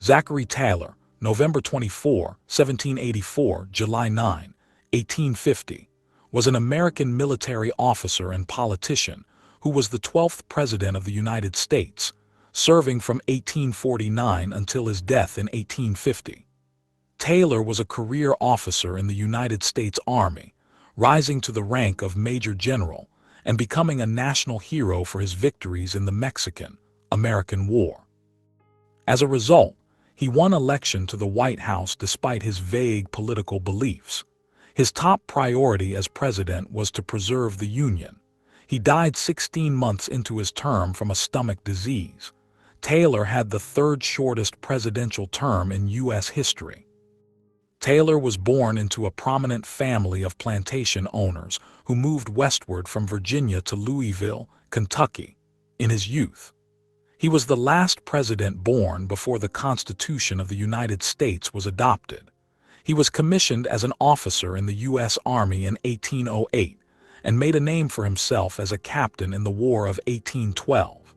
Zachary Taylor, November 24, 1784, July 9, 1850, was an American military officer and politician who was the 12th President of the United States, serving from 1849 until his death in 1850. Taylor was a career officer in the United States Army, rising to the rank of Major General and becoming a national hero for his victories in the Mexican-American War. As a result, he won election to the White House despite his vague political beliefs. His top priority as president was to preserve the Union. He died 16 months into his term from a stomach disease. Taylor had the third shortest presidential term in U.S. history. Taylor was born into a prominent family of plantation owners who moved westward from Virginia to Louisville, Kentucky, in his youth. He was the last president born before the Constitution of the United States was adopted. He was commissioned as an officer in the U.S. Army in 1808 and made a name for himself as a captain in the War of 1812.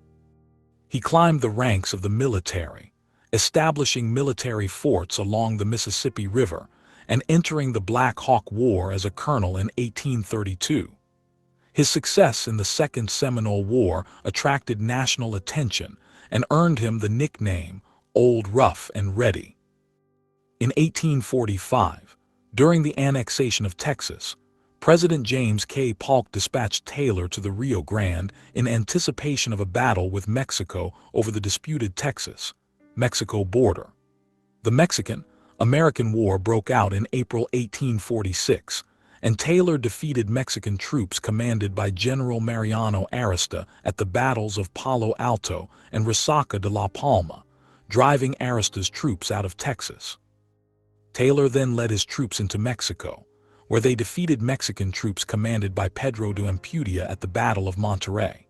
He climbed the ranks of the military, establishing military forts along the Mississippi River and entering the Black Hawk War as a colonel in 1832. His success in the Second Seminole War attracted national attention and earned him the nickname Old Rough and Ready. In 1845, during the annexation of Texas, President James K. Polk dispatched Taylor to the Rio Grande in anticipation of a battle with Mexico over the disputed Texas-Mexico border. The Mexican-American War broke out in April 1846, and Taylor defeated Mexican troops commanded by General Mariano Arista at the battles of Palo Alto and Resaca de la Palma, driving Arista's troops out of Texas. Taylor then led his troops into Mexico, where they defeated Mexican troops commanded by Pedro de Ampudia at the Battle of Monterrey.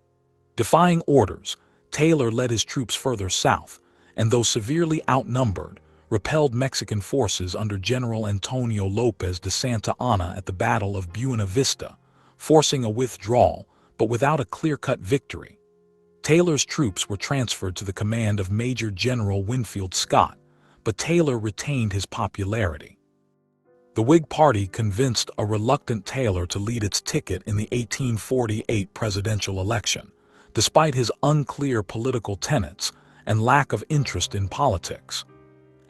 Defying orders, Taylor led his troops further south, and though severely outnumbered, repelled Mexican forces under General Antonio Lopez de Santa Anna at the Battle of Buena Vista, forcing a withdrawal but without a clear-cut victory. Taylor's troops were transferred to the command of Major General Winfield Scott, but Taylor retained his popularity. The Whig Party convinced a reluctant Taylor to lead its ticket in the 1848 presidential election, despite his unclear political tenets and lack of interest in politics.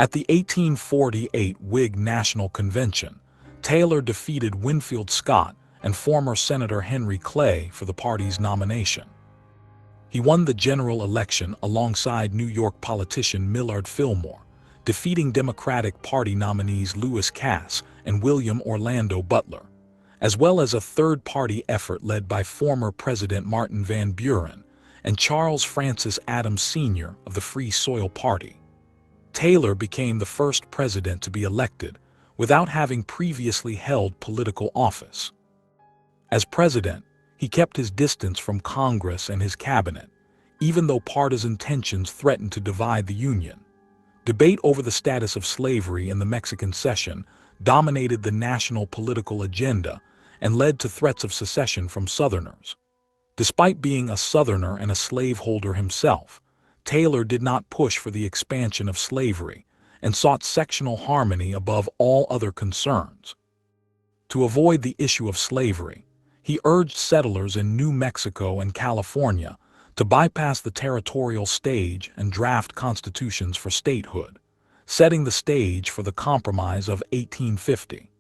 At the 1848 Whig National Convention, Taylor defeated Winfield Scott and former Senator Henry Clay for the party's nomination. He won the general election alongside New York politician Millard Fillmore, defeating Democratic Party nominees Lewis Cass and William Orlando Butler, as well as a third-party effort led by former President Martin Van Buren and Charles Francis Adams Sr. of the Free Soil Party. Taylor became the first president to be elected without having previously held political office. As president, he kept his distance from Congress and his cabinet, even though partisan tensions threatened to divide the Union. Debate over the status of slavery in the Mexican Cession dominated the national political agenda and led to threats of secession from Southerners. Despite being a Southerner and a slaveholder himself, Taylor did not push for the expansion of slavery and sought sectional harmony above all other concerns. To avoid the issue of slavery, he urged settlers in New Mexico and California to bypass the territorial stage and draft constitutions for statehood, setting the stage for the Compromise of 1850.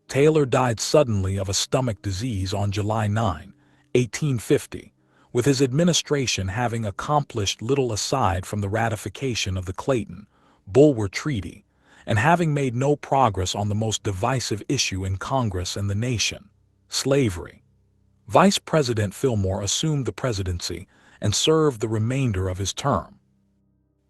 Taylor died suddenly of a stomach disease on July 9, 1850, with his administration having accomplished little aside from the ratification of the Clayton-Bulwer Treaty and having made no progress on the most divisive issue in Congress and the nation, slavery. Vice President Fillmore assumed the presidency and served the remainder of his term.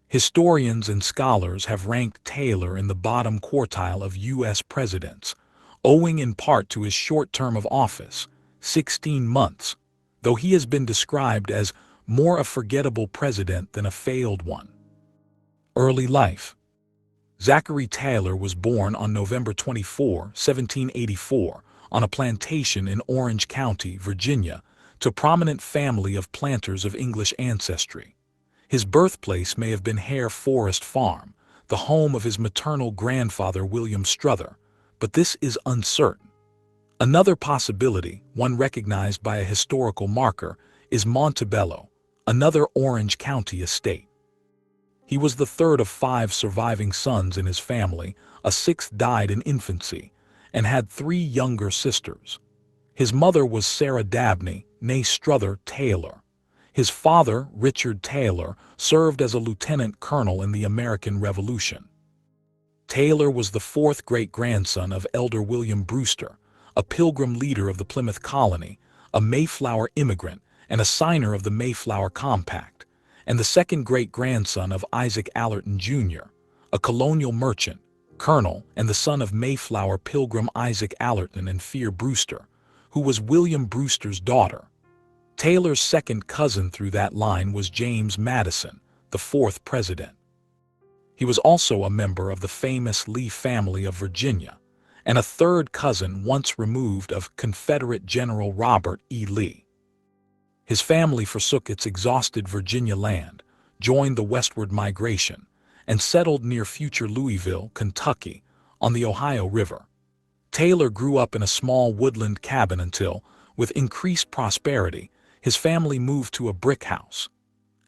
Historians and scholars have ranked Taylor in the bottom quartile of U.S. presidents, owing in part to his short term of office, 16 months, though he has been described as more a forgettable president than a failed one. Early life. Zachary Taylor was born on November 24, 1784, on a plantation in Orange County, Virginia, to a prominent family of planters of English ancestry. His birthplace may have been Hare Forest Farm, the home of his maternal grandfather William Struther, but this is uncertain. Another possibility, one recognized by a historical marker, is Montebello, another Orange County estate. He was the third of 5 surviving sons in his family, a sixth died in infancy, and had 3 younger sisters. His mother was Sarah Dabney, née Struther Taylor. His father, Richard Taylor, served as a lieutenant colonel in the American Revolution. Taylor was the 4th great-grandson of Elder William Brewster, a Pilgrim leader of the Plymouth colony, a Mayflower immigrant, and a signer of the Mayflower Compact, and the 2nd great-grandson of Isaac Allerton Jr., a colonial merchant, colonel, and the son of Mayflower Pilgrim Isaac Allerton and Fear Brewster, who was William Brewster's daughter. Taylor's second cousin through that line was James Madison, the 4th president. He was also a member of the famous Lee family of Virginia, and a third cousin once removed of Confederate General Robert E. Lee. His family forsook its exhausted Virginia land, joined the westward migration, and settled near future Louisville, Kentucky, on the Ohio River. Taylor grew up in a small woodland cabin until, with increased prosperity, his family moved to a brick house.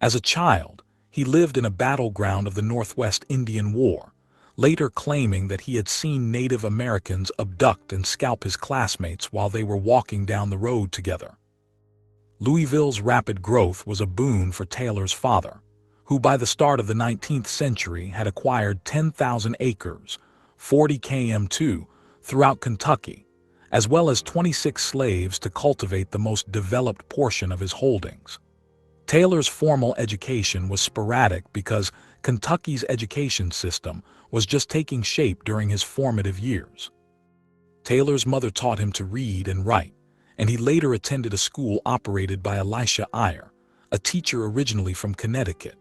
As a child, he lived in a battleground of the Northwest Indian War, later claiming that he had seen Native Americans abduct and scalp his classmates while they were walking down the road together. Louisville's rapid growth was a boon for Taylor's father, who by the start of the 19th century had acquired 10,000 acres, 40 km2, throughout Kentucky, as well as 26 slaves to cultivate the most developed portion of his holdings. Taylor's formal education was sporadic because Kentucky's education system was just taking shape during his formative years. Taylor's mother taught him to read and write, and he later attended a school operated by Elisha Eyre, a teacher originally from Connecticut.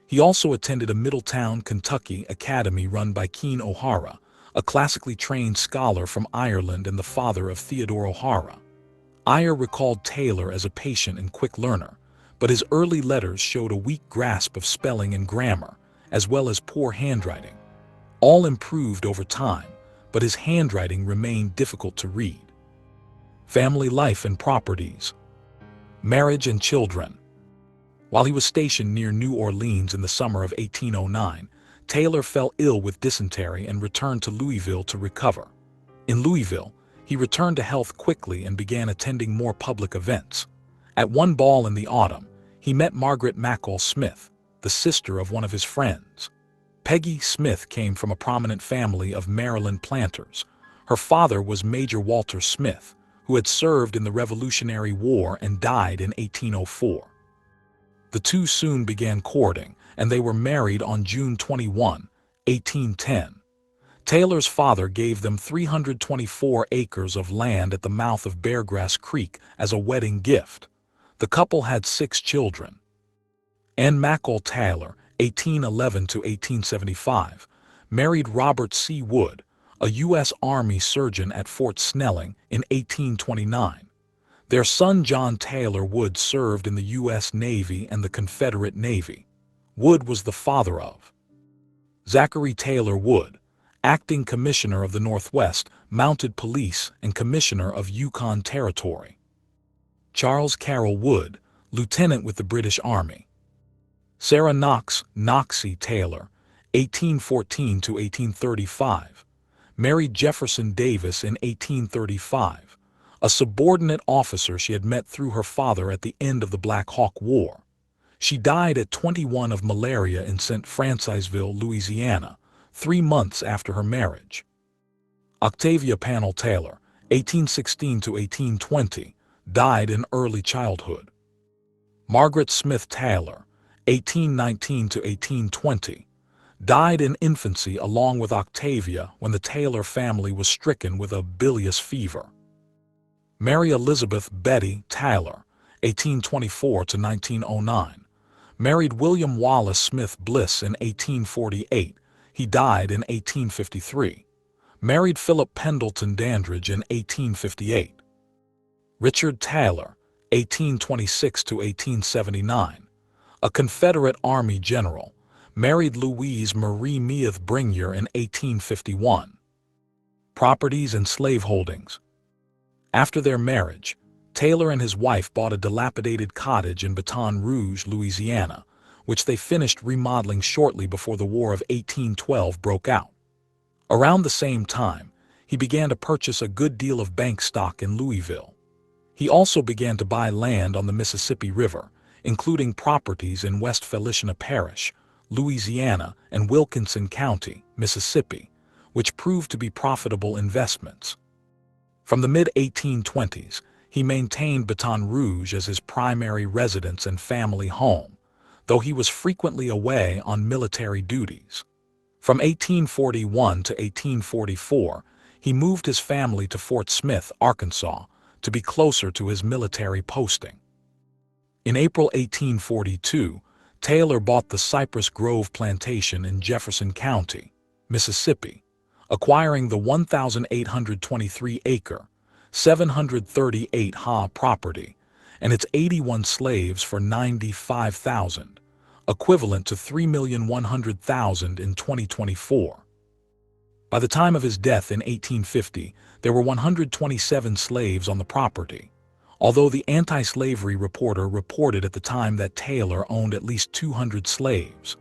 He also attended a Middletown, Kentucky academy run by Keene O'Hara, a classically trained scholar from Ireland and the father of Theodore O'Hara. Eyre recalled Taylor as a patient and quick learner, but his early letters showed a weak grasp of spelling and grammar, as well as poor handwriting. All improved over time, but his handwriting remained difficult to read. Family life and properties. Marriage and children. While he was stationed near New Orleans in the summer of 1809, Taylor fell ill with dysentery and returned to Louisville to recover. In Louisville, he returned to health quickly and began attending more public events. At one ball in the autumn, he met Margaret Macall Smith, the sister of one of his friends. Peggy Smith came from a prominent family of Maryland planters. Her father was Major Walter Smith, who had served in the Revolutionary War and died in 1804. The two soon began courting, and they were married on June 21, 1810. Taylor's father gave them 324 acres of land at the mouth of Beargrass Creek as a wedding gift. The couple had 6 children. Anne Macall Taylor, 1811 to 1875, married Robert C. Wood, a U.S. Army surgeon at Fort Snelling, in 1829. Their son John Taylor Wood served in the U.S. Navy and the Confederate Navy. Wood was the father of Zachary Taylor Wood, acting commissioner of the Northwest Mounted Police and commissioner of Yukon Territory. Charles Carroll Wood, lieutenant with the British Army. Sarah Knox Knoxie Taylor, 1814 to 1835, married Jefferson Davis in 1835, a subordinate officer she had met through her father at the end of the Black Hawk War. She died at 21 of malaria in St. Francisville, Louisiana, 3 months after her marriage. Octavia Pannell Taylor, 1816 to 1820, died in early childhood. Margaret Smith Taylor, 1819 to 1820, died in infancy along with Octavia when the Taylor family was stricken with a bilious fever. Mary Elizabeth Betty Taylor, 1824 to 1909, married William Wallace Smith Bliss in 1848. He died in 1853. Married Philip Pendleton Dandridge in 1858. Richard Taylor, 1826 to 1879, a Confederate Army general, married Louise Marie Meath Brignier in 1851. Properties and slaveholdings. After their marriage, Taylor and his wife bought a dilapidated cottage in Baton Rouge, Louisiana, which they finished remodeling shortly before the War of 1812 broke out. Around the same time, he began to purchase a good deal of bank stock in Louisville. He also began to buy land on the Mississippi River, including properties in West Feliciana Parish, Louisiana, and Wilkinson County, Mississippi, which proved to be profitable investments. From the mid-1820s, he maintained Baton Rouge as his primary residence and family home, though he was frequently away on military duties. From 1841 to 1844, he moved his family to Fort Smith, Arkansas, to be closer to his military posting. In April 1842, Taylor bought the Cypress Grove Plantation in Jefferson County, Mississippi, acquiring the 1,823-acre, 738-ha property and its 81 slaves for $95,000, equivalent to $3,100,000 in 2024. By the time of his death in 1850, there were 127 slaves on the property, although the Anti-Slavery Reporter reported at the time that Taylor owned at least 200 slaves.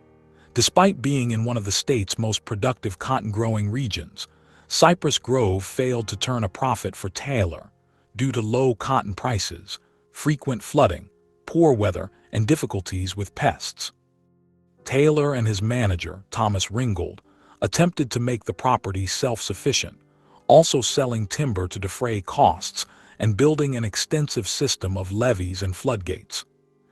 Despite being in one of the state's most productive cotton-growing regions, Cypress Grove failed to turn a profit for Taylor due to low cotton prices, frequent flooding, poor weather, and difficulties with pests. Taylor and his manager, Thomas Ringgold, attempted to make the property self-sufficient, also selling timber to defray costs and building an extensive system of levees and floodgates.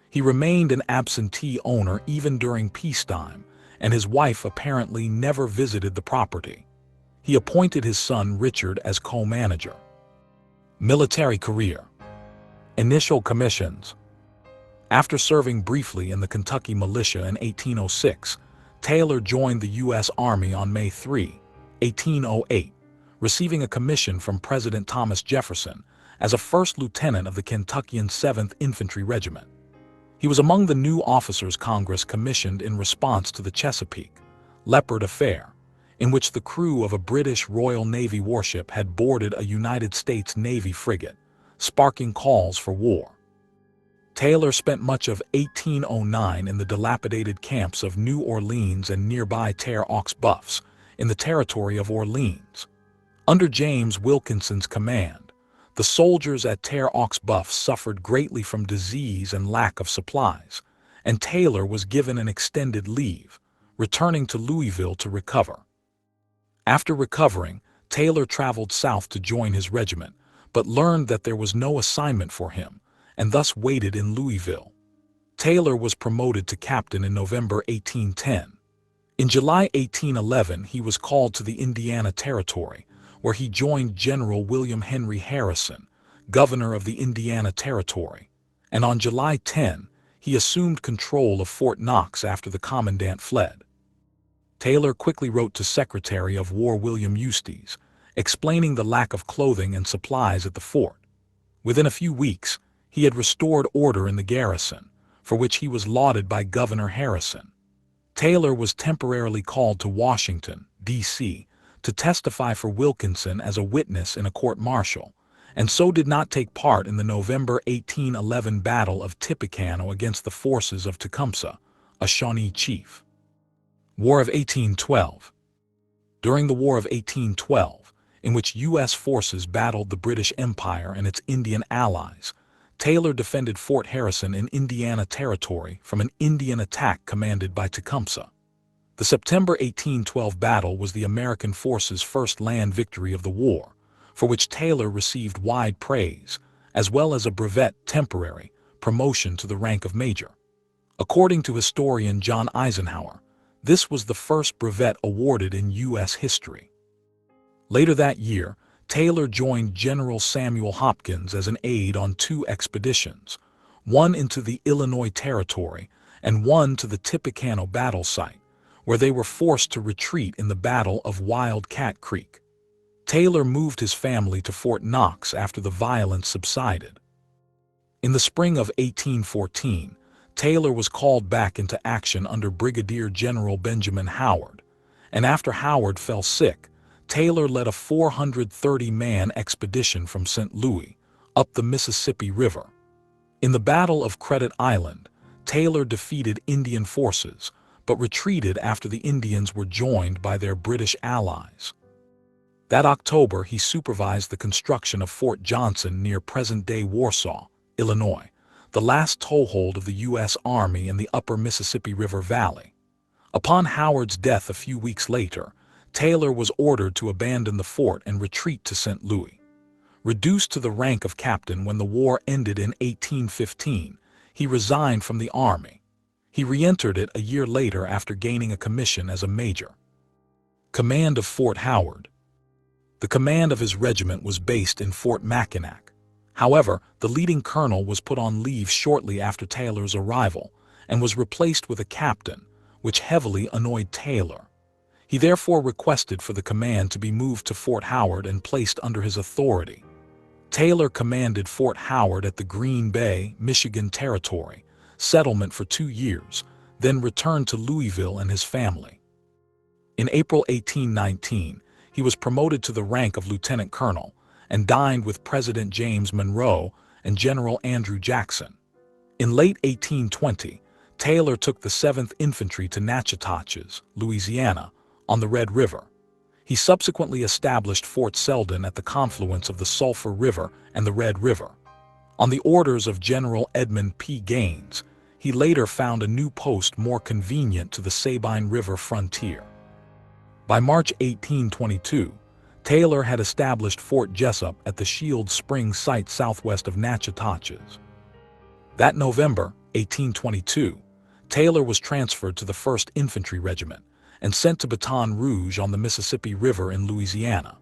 He remained an absentee owner even during peacetime, and his wife apparently never visited the property. He appointed his son Richard as co-manager. Military career. Initial commissions. After serving briefly in the Kentucky militia in 1806, Taylor joined the U.S. Army on May 3, 1808, receiving a commission from President Thomas Jefferson as a first lieutenant of the Kentuckian 7th Infantry Regiment. He was among the new officers Congress commissioned in response to the Chesapeake, Leopard affair, in which the crew of a British Royal Navy warship had boarded a United States Navy frigate, sparking calls for war. Taylor spent much of 1809 in the dilapidated camps of New Orleans and nearby Terre aux Buffs, in the territory of Orleans. Under James Wilkinson's command, the soldiers at Terre aux Buffs suffered greatly from disease and lack of supplies, and Taylor was given an extended leave, returning to Louisville to recover. After recovering, Taylor traveled south to join his regiment, but learned that there was no assignment for him, and thus waited in Louisville. Taylor was promoted to captain in November 1810. In July 1811, he was called to the Indiana Territory, where he joined General William Henry Harrison, governor of the Indiana Territory, and on July 10, he assumed control of Fort Knox after the commandant fled. Taylor quickly wrote to Secretary of War William Eustis, explaining the lack of clothing and supplies at the fort. Within a few weeks, he had restored order in the garrison, for which he was lauded by Governor Harrison. Taylor was temporarily called to Washington, D.C., to testify for Wilkinson as a witness in a court-martial, and so did not take part in the November 1811 Battle of Tippecanoe against the forces of Tecumseh, a Shawnee chief. War of 1812. During the War of 1812, in which U.S. forces battled the British Empire and its Indian allies, Taylor defended Fort Harrison in Indiana Territory from an Indian attack commanded by Tecumseh. The September 1812 battle was the American forces' first land victory of the war, for which Taylor received wide praise, as well as a brevet temporary promotion to the rank of major. According to historian John Eisenhower, this was the first brevet awarded in U.S. history. Later that year, Taylor joined General Samuel Hopkins as an aide on 2 expeditions, one into the Illinois Territory and one to the Tippecanoe battle site, where they were forced to retreat in the Battle of Wildcat Creek. Taylor moved his family to Fort Knox after the violence subsided. In the spring of 1814, Taylor was called back into action under Brigadier General Benjamin Howard, and after Howard fell sick, Taylor led a 430-man expedition from St. Louis up the Mississippi River. In the Battle of Credit Island, Taylor defeated Indian forces, but retreated after the Indians were joined by their British allies. That October, he supervised the construction of Fort Johnson near present-day Warsaw, Illinois, the last toehold of the U.S. Army in the upper Mississippi River Valley. Upon Howard's death a few weeks later, Taylor was ordered to abandon the fort and retreat to St. Louis. Reduced to the rank of captain when the war ended in 1815, he resigned from the Army. He re-entered it a year later after gaining a commission as a major. Command of Fort Howard. The command of his regiment was based in Fort Mackinac. However, the leading colonel was put on leave shortly after Taylor's arrival and was replaced with a captain, which heavily annoyed Taylor. He therefore requested for the command to be moved to Fort Howard and placed under his authority. Taylor commanded Fort Howard at the Green Bay, Michigan Territory settlement for 2 years, then returned to Louisville and his family. In April 1819, he was promoted to the rank of lieutenant colonel and dined with President James Monroe and General Andrew Jackson. In late 1820, Taylor took the 7th Infantry to Natchitoches, Louisiana, on the Red River. He subsequently established Fort Selden at the confluence of the Sulphur River and the Red River. On the orders of General Edmund P. Gaines, he later found a new post more convenient to the Sabine River frontier. By March 1822, Taylor had established Fort Jessup at the Shield Spring site southwest of Natchitoches. That November, 1822, Taylor was transferred to the 1st Infantry Regiment and sent to Baton Rouge on the Mississippi River in Louisiana.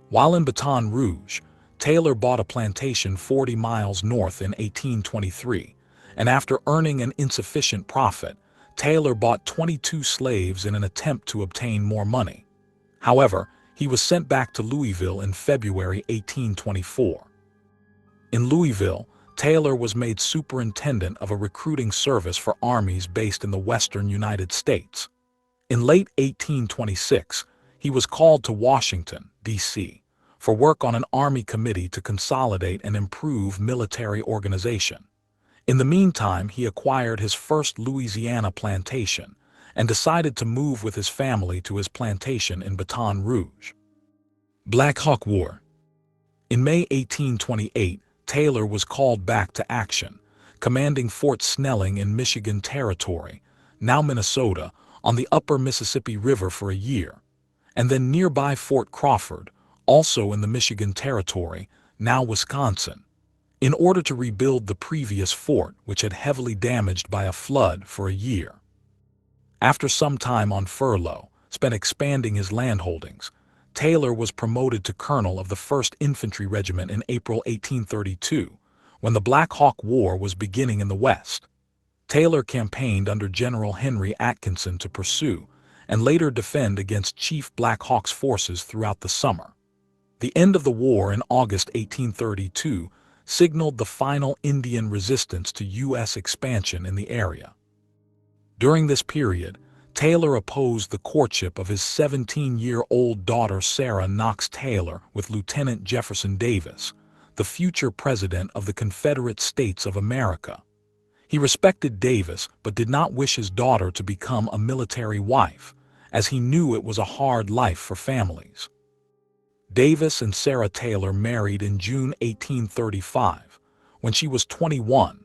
While in Baton Rouge, Taylor bought a plantation 40 miles north in 1823, and after earning an insufficient profit, Taylor bought 22 slaves in an attempt to obtain more money. However, he was sent back to Louisville in February 1824. In Louisville, Taylor was made superintendent of a recruiting service for armies based in the western United States. In late 1826, he was called to Washington, D.C., for work on an Army committee to consolidate and improve military organization. In the meantime, he acquired his first Louisiana plantation and decided to move with his family to his plantation in Baton Rouge. Black Hawk War. In May 1828, Taylor was called back to action, commanding Fort Snelling in Michigan Territory, now Minnesota, on the upper Mississippi River for a year, and then nearby Fort Crawford, also in the Michigan Territory, now Wisconsin, in order to rebuild the previous fort, which had heavily damaged by a flood, for a year. After some time on furlough, spent expanding his landholdings, Taylor was promoted to colonel of the 1st Infantry Regiment in April 1832, when the Black Hawk War was beginning in the West. Taylor campaigned under General Henry Atkinson to pursue and later defend against Chief Black Hawk's forces throughout the summer. The end of the war in August 1832 signaled the final Indian resistance to U.S. expansion in the area. During this period, Taylor opposed the courtship of his 17-year-old daughter Sarah Knox Taylor with Lieutenant Jefferson Davis, the future President of the Confederate States of America. He respected Davis but did not wish his daughter to become a military wife, as he knew it was a hard life for families. Davis and Sarah Taylor married in June 1835, when she was 21,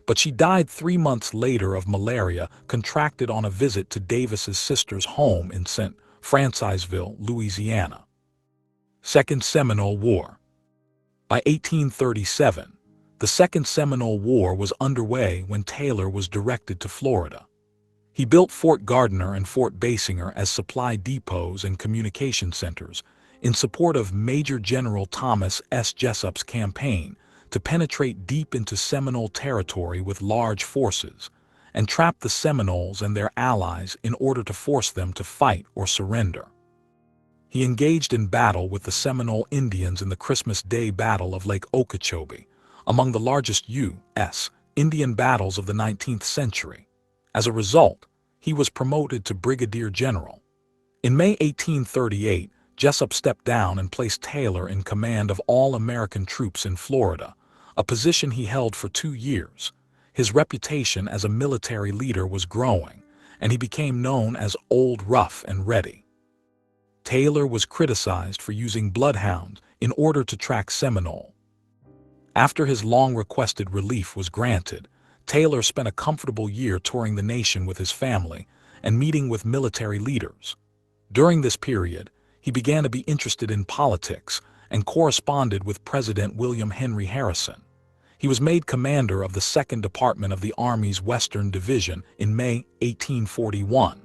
but she died 3 months later of malaria contracted on a visit to Davis's sister's home in St. Francisville, Louisiana. Second Seminole War. By 1837, the Second Seminole War was underway when Taylor was directed to Florida. He built Fort Gardner and Fort Basinger as supply depots and communication centers in support of Major General Thomas S. Jessup's campaign to penetrate deep into Seminole territory with large forces and trap the Seminoles and their allies in order to force them to fight or surrender. He engaged in battle with the Seminole Indians in the Christmas Day Battle of Lake Okeechobee, among the largest U.S. Indian battles of the 19th century. As a result, he was promoted to brigadier general. In May 1838, Jessup stepped down and placed Taylor in command of all American troops in Florida, a position he held for 2 years. His reputation as a military leader was growing, and he became known as Old Rough and Ready. Taylor was criticized for using bloodhounds in order to track Seminole. After his long-requested relief was granted, Taylor spent a comfortable year touring the nation with his family and meeting with military leaders. During this period, he began to be interested in politics and corresponded with President William Henry Harrison. He was made commander of the 2nd Department of the Army's Western Division in May 1841.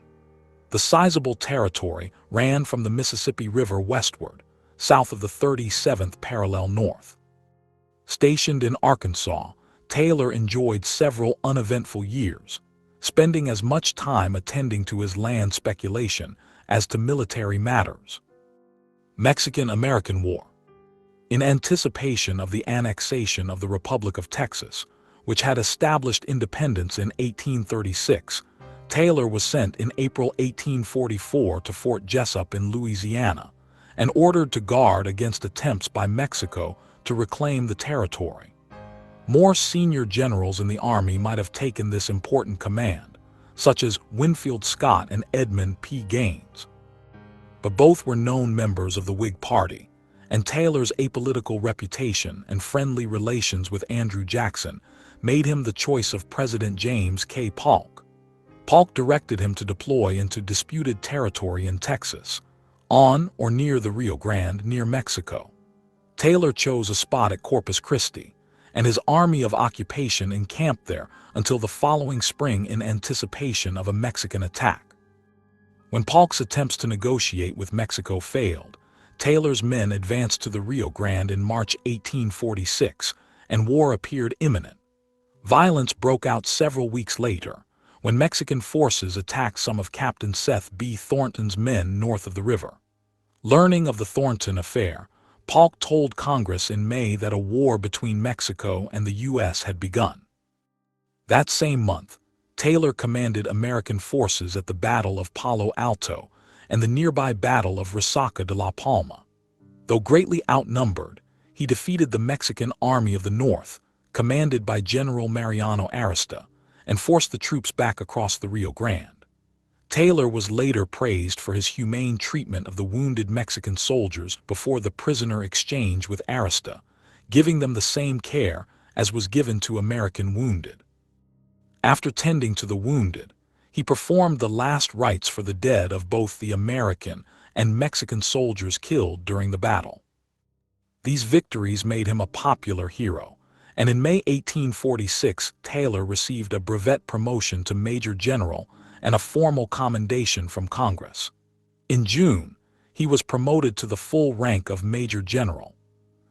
The sizable territory ran from the Mississippi River westward, south of the 37th parallel north. Stationed in Arkansas, Taylor enjoyed several uneventful years, spending as much time attending to his land speculation as to military matters. Mexican-American War. In anticipation of the annexation of the Republic of Texas, which had established independence in 1836, Taylor was sent in April 1844 to Fort Jessup in Louisiana and ordered to guard against attempts by Mexico to reclaim the territory. More senior generals in the Army might have taken this important command, such as Winfield Scott and Edmund P. Gaines. But both were known members of the Whig Party, and Taylor's apolitical reputation and friendly relations with Andrew Jackson made him the choice of President James K. Polk. Polk directed him to deploy into disputed territory in Texas, on or near the Rio Grande near Mexico. Taylor chose a spot at Corpus Christi, and his army of occupation encamped there until the following spring in anticipation of a Mexican attack. When Polk's attempts to negotiate with Mexico failed, Taylor's men advanced to the Rio Grande in March 1846, and war appeared imminent. Violence broke out several weeks later, when Mexican forces attacked some of Captain Seth B. Thornton's men north of the river. Learning of the Thornton affair, Polk told Congress in May that a war between Mexico and the U.S. had begun. That same month, Taylor commanded American forces at the Battle of Palo Alto and the nearby Battle of Resaca de la Palma. Though greatly outnumbered, he defeated the Mexican Army of the North, commanded by General Mariano Arista, and forced the troops back across the Rio Grande. Taylor was later praised for his humane treatment of the wounded Mexican soldiers before the prisoner exchange with Arista, giving them the same care as was given to American wounded. After tending to the wounded, he performed the last rites for the dead of both the American and Mexican soldiers killed during the battle. These victories made him a popular hero, and in May 1846 Taylor received a brevet promotion to Major General and a formal commendation from Congress. In June, he was promoted to the full rank of Major General.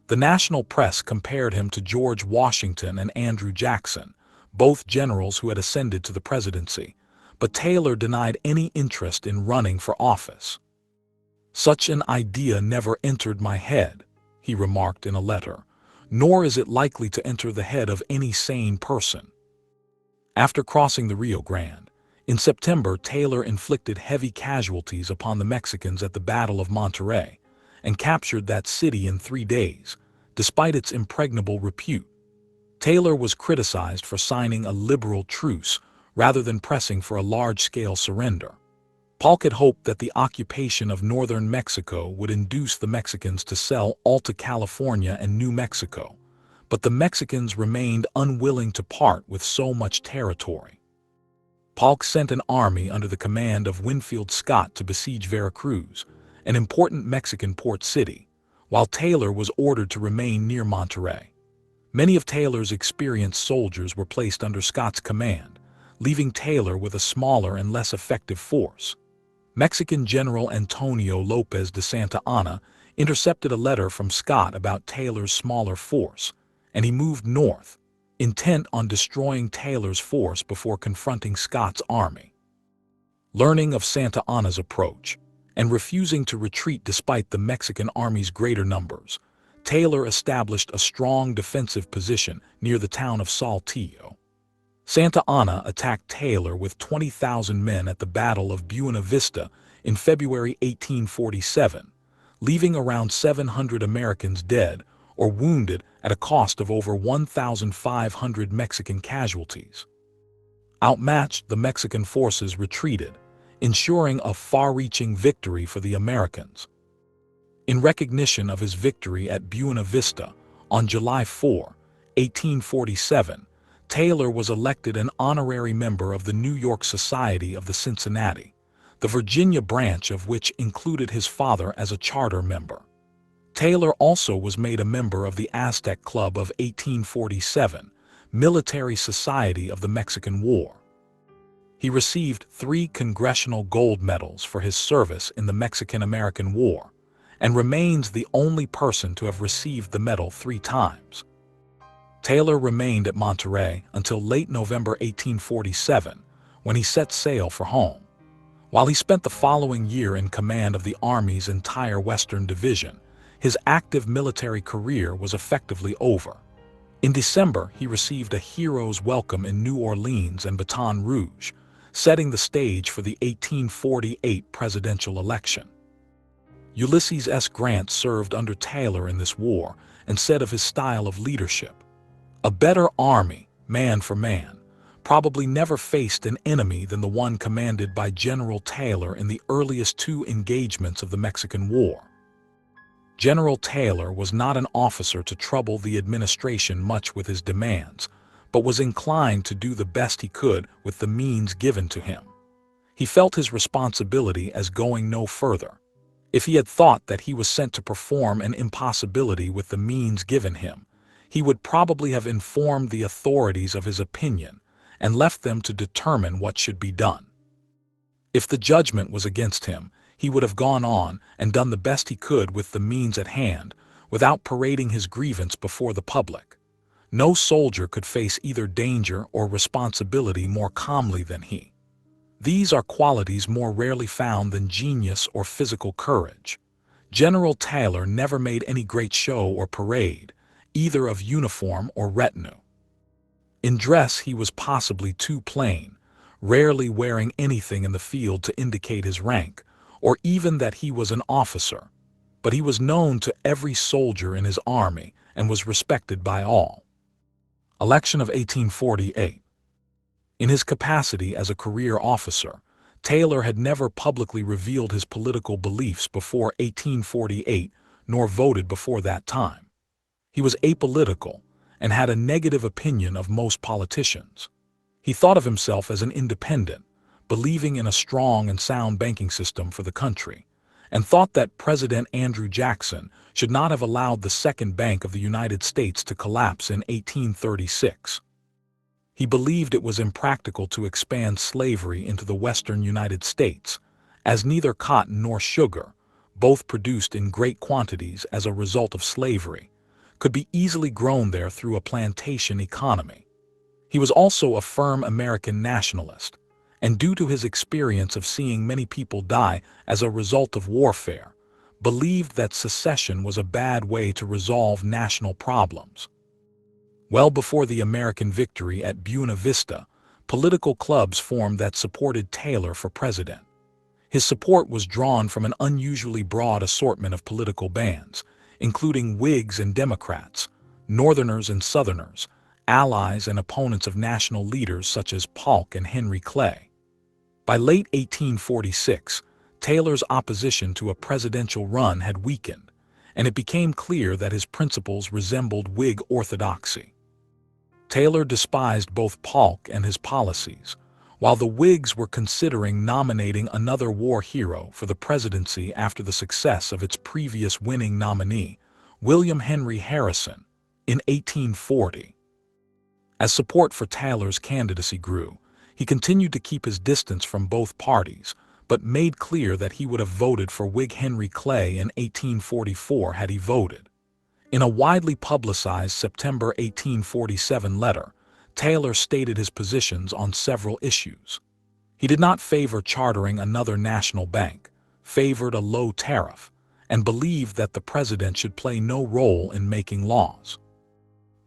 The national press compared him to George Washington and Andrew Jackson, both generals who had ascended to the presidency, but Taylor denied any interest in running for office. "Such an idea never entered my head," he remarked in a letter, "nor is it likely to enter the head of any sane person." After crossing the Rio Grande, in September, Taylor inflicted heavy casualties upon the Mexicans at the Battle of Monterrey and captured that city in 3 days, despite its impregnable repute. Taylor was criticized for signing a liberal truce rather than pressing for a large-scale surrender. Polk had hoped that the occupation of northern Mexico would induce the Mexicans to sell Alta California and New Mexico, but the Mexicans remained unwilling to part with so much territory. Polk sent an army under the command of Winfield Scott to besiege Veracruz, an important Mexican port city, while Taylor was ordered to remain near Monterrey. Many of Taylor's experienced soldiers were placed under Scott's command, leaving Taylor with a smaller and less effective force. Mexican General Antonio Lopez de Santa Anna intercepted a letter from Scott about Taylor's smaller force, and he moved north, intent on destroying Taylor's force before confronting Scott's army. Learning of Santa Anna's approach, and refusing to retreat despite the Mexican army's greater numbers, Taylor established a strong defensive position near the town of Saltillo. Santa Anna attacked Taylor with 20,000 men at the Battle of Buena Vista in February 1847, leaving around 700 Americans dead or wounded at a cost of over 1,500 Mexican casualties. Outmatched, the Mexican forces retreated, ensuring a far-reaching victory for the Americans. In recognition of his victory at Buena Vista on July 4, 1847, Taylor was elected an honorary member of the New York Society of the Cincinnati, the Virginia branch of which included his father as a charter member. Taylor also was made a member of the Aztec Club of 1847, Military Society of the Mexican War. He received 3 Congressional Gold Medals for his service in the Mexican-American War, and remains the only person to have received the medal 3 times. Taylor remained at Monterey until late November 1847, when he set sail for home. While he spent the following year in command of the Army's entire Western Division, his active military career was effectively over. In December, he received a hero's welcome in New Orleans and Baton Rouge, setting the stage for the 1848 presidential election. Ulysses S. Grant served under Taylor in this war and said of his style of leadership, "A better army, man for man, probably never faced an enemy than the one commanded by General Taylor in the earliest 2 engagements of the Mexican War." General Taylor was not an officer to trouble the administration much with his demands, but was inclined to do the best he could with the means given to him. He felt his responsibility as going no further. If he had thought that he was sent to perform an impossibility with the means given him, he would probably have informed the authorities of his opinion and left them to determine what should be done. If the judgment was against him, he would have gone on and done the best he could with the means at hand, without parading his grievance before the public. No soldier could face either danger or responsibility more calmly than he. These are qualities more rarely found than genius or physical courage. General Taylor never made any great show or parade, either of uniform or retinue. In dress he was possibly too plain, rarely wearing anything in the field to indicate his rank, or even that he was an officer, but he was known to every soldier in his army and was respected by all. Election of 1848. In his capacity as a career officer, Taylor had never publicly revealed his political beliefs before 1848, nor voted before that time. He was apolitical and had a negative opinion of most politicians. He thought of himself as an independent, believing in a strong and sound banking system for the country, and thought that President Andrew Jackson should not have allowed the Second Bank of the United States to collapse in 1836. He believed it was impractical to expand slavery into the western United States, as neither cotton nor sugar, both produced in great quantities as a result of slavery, could be easily grown there through a plantation economy. He was also a firm American nationalist, and due to his experience of seeing many people die as a result of warfare, believed that secession was a bad way to resolve national problems. Well before the American victory at Buena Vista, political clubs formed that supported Taylor for president. His support was drawn from an unusually broad assortment of political bands, including Whigs and Democrats, Northerners and Southerners, allies and opponents of national leaders such as Polk and Henry Clay. By late 1846, Taylor's opposition to a presidential run had weakened, and it became clear that his principles resembled Whig orthodoxy. Taylor despised both Polk and his policies, while the Whigs were considering nominating another war hero for the presidency after the success of its previous winning nominee, William Henry Harrison, in 1840. As support for Taylor's candidacy grew, he continued to keep his distance from both parties, but made clear that he would have voted for Whig Henry Clay in 1844 had he voted. In a widely publicized September 1847 letter, Taylor stated his positions on several issues. He did not favor chartering another national bank, favored a low tariff, and believed that the president should play no role in making laws.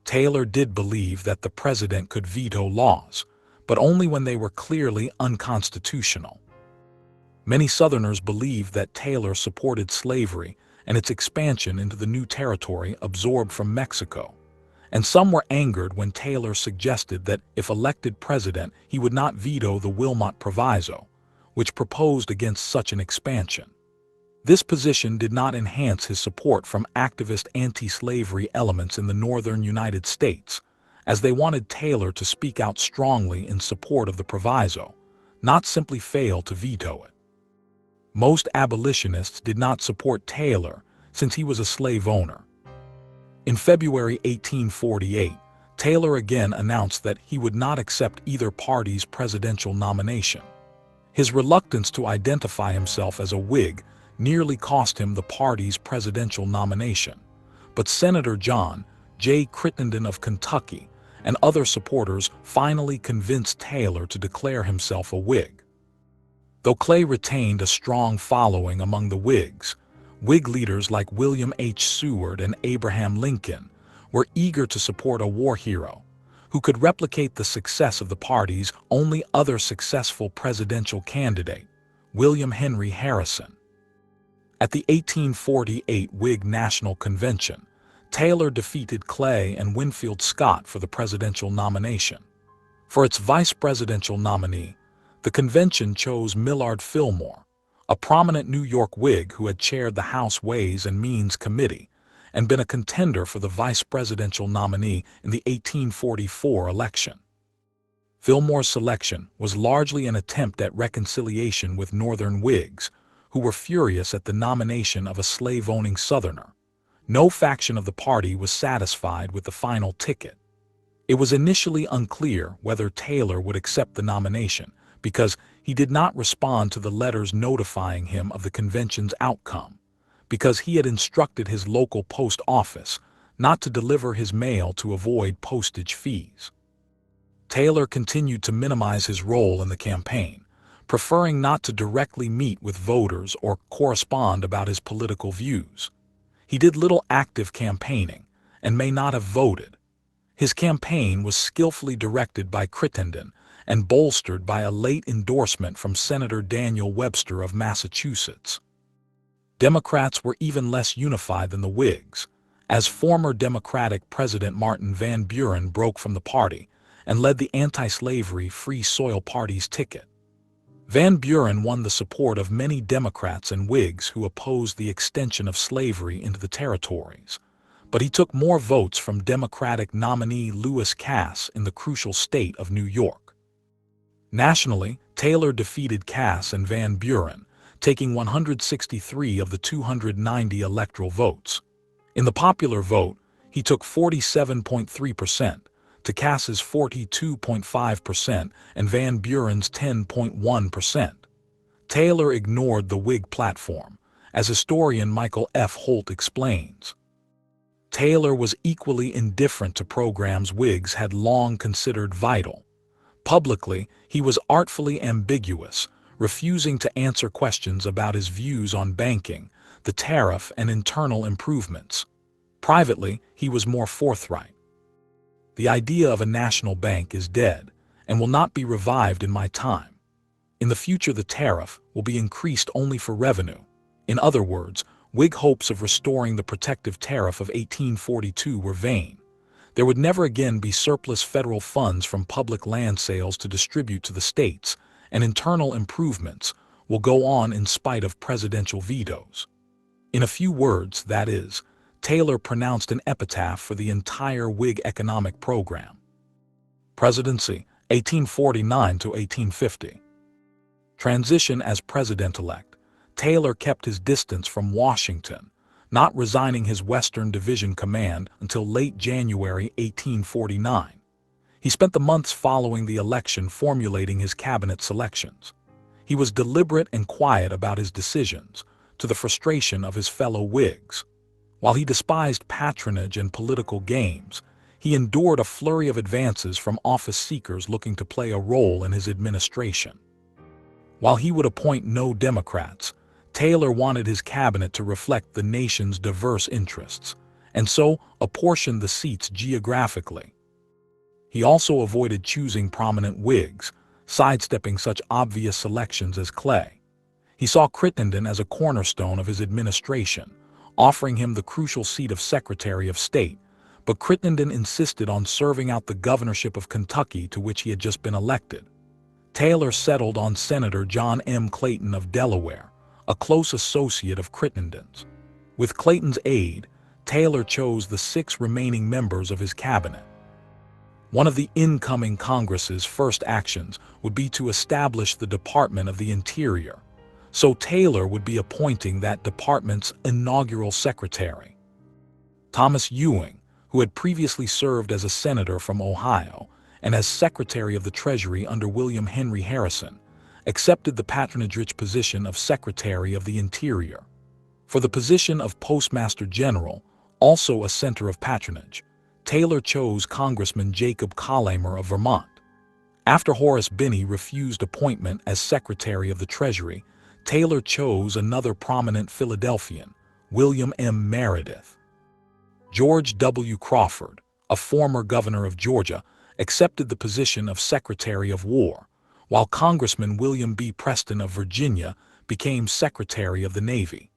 Taylor did believe that the president could veto laws, but only when they were clearly unconstitutional. Many Southerners believed that Taylor supported slavery and its expansion into the new territory absorbed from Mexico, and some were angered when Taylor suggested that if elected president he would not veto the Wilmot Proviso, which proposed against such an expansion. This position did not enhance his support from activist anti-slavery elements in the northern United States, as they wanted Taylor to speak out strongly in support of the proviso, not simply fail to veto it. Most abolitionists did not support Taylor since he was a slave owner. In February 1848, Taylor again announced that he would not accept either party's presidential nomination. His reluctance to identify himself as a Whig nearly cost him the party's presidential nomination, but Senator John J. Crittenden of Kentucky and other supporters finally convinced Taylor to declare himself a Whig. Though Clay retained a strong following among the Whigs, Whig leaders like William H. Seward and Abraham Lincoln were eager to support a war hero who could replicate the success of the party's only other successful presidential candidate, William Henry Harrison. At the 1848 Whig National Convention, Taylor defeated Clay and Winfield Scott for the presidential nomination. For its vice presidential nominee, the convention chose Millard Fillmore, a prominent New York Whig who had chaired the House Ways and Means Committee and been a contender for the vice presidential nominee in the 1844 election. Fillmore's selection was largely an attempt at reconciliation with Northern Whigs, who were furious at the nomination of a slave-owning Southerner. No faction of the party was satisfied with the final ticket. It was initially unclear whether Taylor would accept the nomination because he did not respond to the letters notifying him of the convention's outcome, because he had instructed his local post office not to deliver his mail to avoid postage fees. Taylor continued to minimize his role in the campaign, preferring not to directly meet with voters or correspond about his political views. He did little active campaigning and may not have voted. His campaign was skillfully directed by Crittenden and bolstered by a late endorsement from Senator Daniel Webster of Massachusetts. Democrats were even less unified than the Whigs, as former Democratic President Martin Van Buren broke from the party and led the anti-slavery Free Soil Party's ticket. Van Buren won the support of many Democrats and Whigs who opposed the extension of slavery into the territories, but he took more votes from Democratic nominee Lewis Cass in the crucial state of New York. Nationally, Taylor defeated Cass and Van Buren, taking 163 of the 290 electoral votes. In the popular vote, he took 47.3%, to Cass's 42.5% and Van Buren's 10.1%. Taylor ignored the Whig platform, as historian Michael F. Holt explains. Taylor was equally indifferent to programs Whigs had long considered vital. Publicly, he was artfully ambiguous, refusing to answer questions about his views on banking, the tariff, and internal improvements. Privately, he was more forthright. The idea of a national bank is dead and will not be revived in my time. In the future, the tariff will be increased only for revenue. In other words, Whig hopes of restoring the protective tariff of 1842 were vain. There would never again be surplus federal funds from public land sales to distribute to the states, and internal improvements will go on in spite of presidential vetoes. In a few words, that is, Taylor pronounced an epitaph for the entire Whig economic program. Presidency, 1849 to 1850. Transition as president-elect. Taylor kept his distance from Washington, not resigning his Western Division command until late January 1849. He spent the months following the election formulating his cabinet selections. He was deliberate and quiet about his decisions, to the frustration of his fellow Whigs. While he despised patronage and political games, he endured a flurry of advances from office seekers looking to play a role in his administration. While he would appoint no Democrats, Taylor wanted his cabinet to reflect the nation's diverse interests, and so apportioned the seats geographically. He also avoided choosing prominent Whigs, sidestepping such obvious selections as Clay. He saw Crittenden as a cornerstone of his administration, offering him the crucial seat of Secretary of State, but Crittenden insisted on serving out the governorship of Kentucky to which he had just been elected. Taylor settled on Senator John M. Clayton of Delaware, a close associate of Crittenden's. With Clayton's aid, Taylor chose the 6 remaining members of his cabinet. One of the incoming Congress's first actions would be to establish the Department of the Interior, so Taylor would be appointing that department's inaugural secretary. Thomas Ewing, who had previously served as a senator from Ohio and as Secretary of the Treasury under William Henry Harrison, accepted the patronage-rich position of Secretary of the Interior. For the position of Postmaster General, also a center of patronage, Taylor chose Congressman Jacob Collamer of Vermont. After Horace Binney refused appointment as Secretary of the Treasury, Taylor chose another prominent Philadelphian, William M. Meredith. George W. Crawford, a former governor of Georgia, accepted the position of Secretary of War, while Congressman William B. Preston of Virginia became Secretary of the Navy.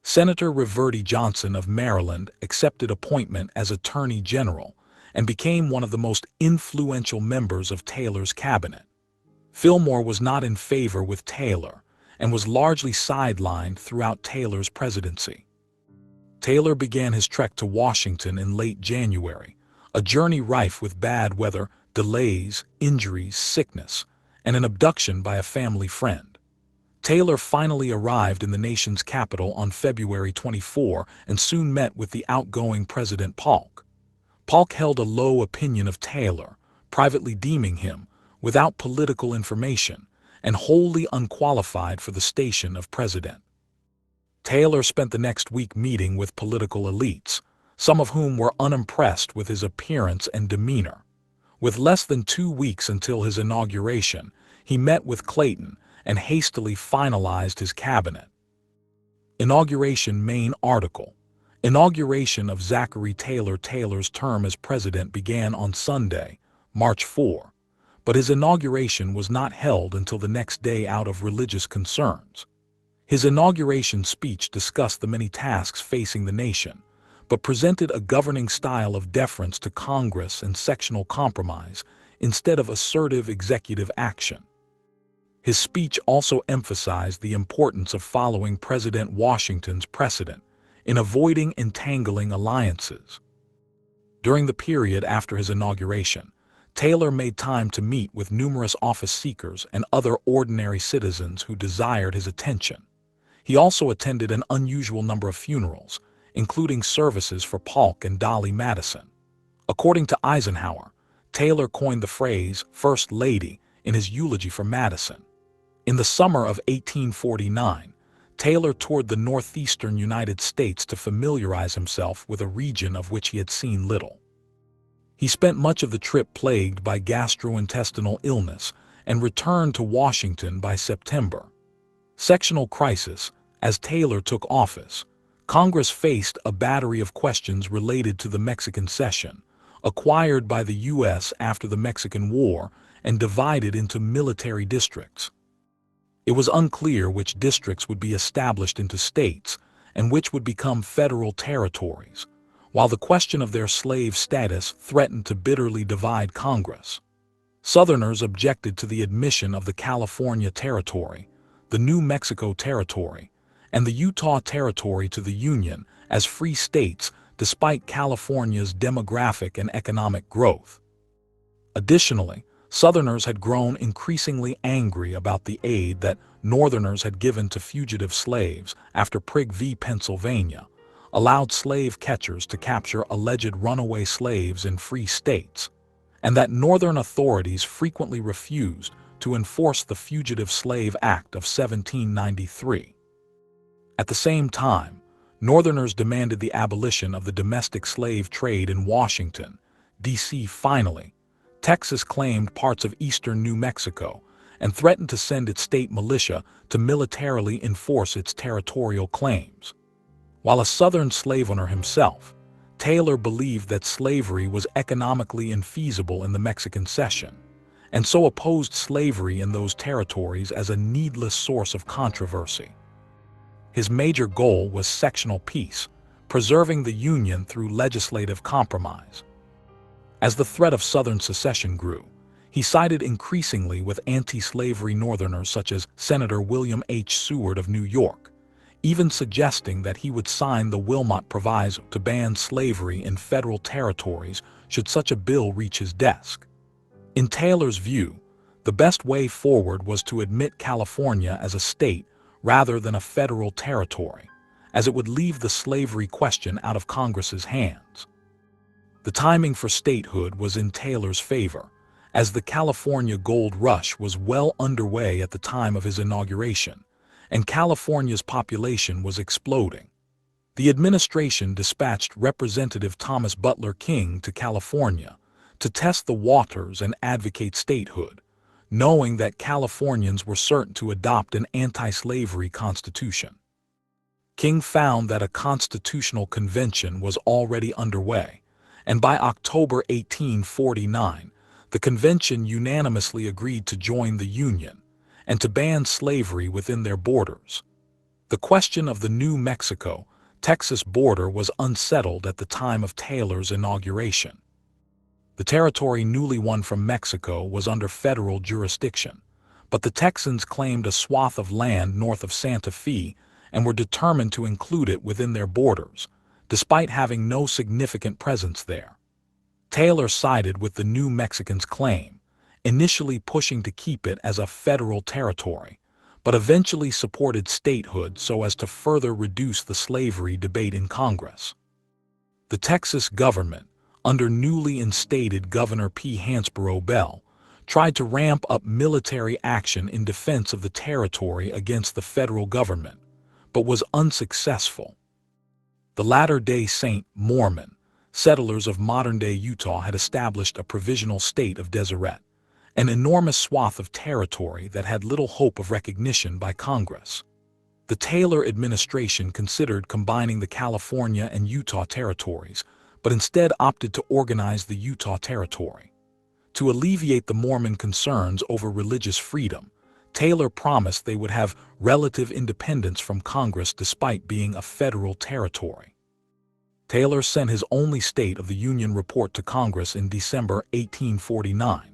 Senator Reverdy Johnson of Maryland accepted appointment as Attorney General and became one of the most influential members of Taylor's cabinet. Fillmore was not in favor with Taylor and was largely sidelined throughout Taylor's presidency. Taylor began his trek to Washington in late January, a journey rife with bad weather, delays, injuries, sickness, and an abduction by a family friend. Taylor finally arrived in the nation's capital on February 24 and soon met with the outgoing President Polk. Polk held a low opinion of Taylor, privately deeming him, without political information, and wholly unqualified for the station of president. Taylor spent the next week meeting with political elites, some of whom were unimpressed with his appearance and demeanor. With less than 2 weeks until his inauguration, he met with Clayton and hastily finalized his cabinet. Inauguration main article. Inauguration of Zachary Taylor. Taylor's term as president began on Sunday, March 4, but his inauguration was not held until the next day out of religious concerns. His inauguration speech discussed the many tasks facing the nation, but presented a governing style of deference to Congress and sectional compromise instead of assertive executive action. His speech also emphasized the importance of following President Washington's precedent in avoiding entangling alliances. During the period after his inauguration, Taylor made time to meet with numerous office seekers and other ordinary citizens who desired his attention. He also attended an unusual number of funerals, including services for Polk and Dolly Madison. According to Eisenhower, Taylor coined the phrase "First Lady" in his eulogy for Madison. In the summer of 1849, Taylor toured the northeastern United States to familiarize himself with a region of which he had seen little. He spent much of the trip plagued by gastrointestinal illness and returned to Washington by September. Sectional crisis. As Taylor took office, Congress faced a battery of questions related to the Mexican cession, acquired by the U.S. after the Mexican War and divided into military districts. It was unclear which districts would be established into states and which would become federal territories, while the question of their slave status threatened to bitterly divide Congress. Southerners objected to the admission of the California Territory, the New Mexico Territory, and the Utah Territory to the Union as free states despite California's demographic and economic growth. Additionally, Southerners had grown increasingly angry about the aid that Northerners had given to fugitive slaves after Prigg v. Pennsylvania allowed slave catchers to capture alleged runaway slaves in free states, and that Northern authorities frequently refused to enforce the Fugitive Slave Act of 1793. At the same time, Northerners demanded the abolition of the domestic slave trade in Washington, D.C. Finally, Texas claimed parts of eastern New Mexico and threatened to send its state militia to militarily enforce its territorial claims. While a Southern slave owner himself, Taylor believed that slavery was economically infeasible in the Mexican cession, and so opposed slavery in those territories as a needless source of controversy. His major goal was sectional peace, preserving the Union through legislative compromise. As the threat of Southern secession grew, he sided increasingly with anti-slavery Northerners such as Senator William H. Seward of New York, even suggesting that he would sign the Wilmot Proviso to ban slavery in federal territories should such a bill reach his desk. In Taylor's view, the best way forward was to admit California as a state rather than a federal territory, as it would leave the slavery question out of Congress's hands. The timing for statehood was in Taylor's favor, as the California gold rush was well underway at the time of his inauguration, and California's population was exploding. The administration dispatched Representative Thomas Butler King to California to test the waters and advocate statehood, knowing that Californians were certain to adopt an anti-slavery constitution. King found that a constitutional convention was already underway, and by October 1849, the convention unanimously agreed to join the Union and to ban slavery within their borders. The question of the New Mexico-Texas border was unsettled at the time of Taylor's inauguration. The territory newly won from Mexico was under federal jurisdiction, but the Texans claimed a swath of land north of Santa Fe and were determined to include it within their borders, despite having no significant presence there. Taylor sided with the New Mexicans' claim, initially pushing to keep it as a federal territory, but eventually supported statehood so as to further reduce the slavery debate in Congress. The Texas government, under newly instated Governor P. Hansborough Bell, tried to ramp up military action in defense of the territory against the federal government, but was unsuccessful. The Latter-day Saint Mormon settlers of modern-day Utah had established a provisional state of Deseret, an enormous swath of territory that had little hope of recognition by Congress. The Taylor administration considered combining the California and Utah territories, but instead opted to organize the Utah Territory. To alleviate the Mormon concerns over religious freedom, Taylor promised they would have relative independence from Congress despite being a federal territory. Taylor sent his only State of the Union report to Congress in December 1849.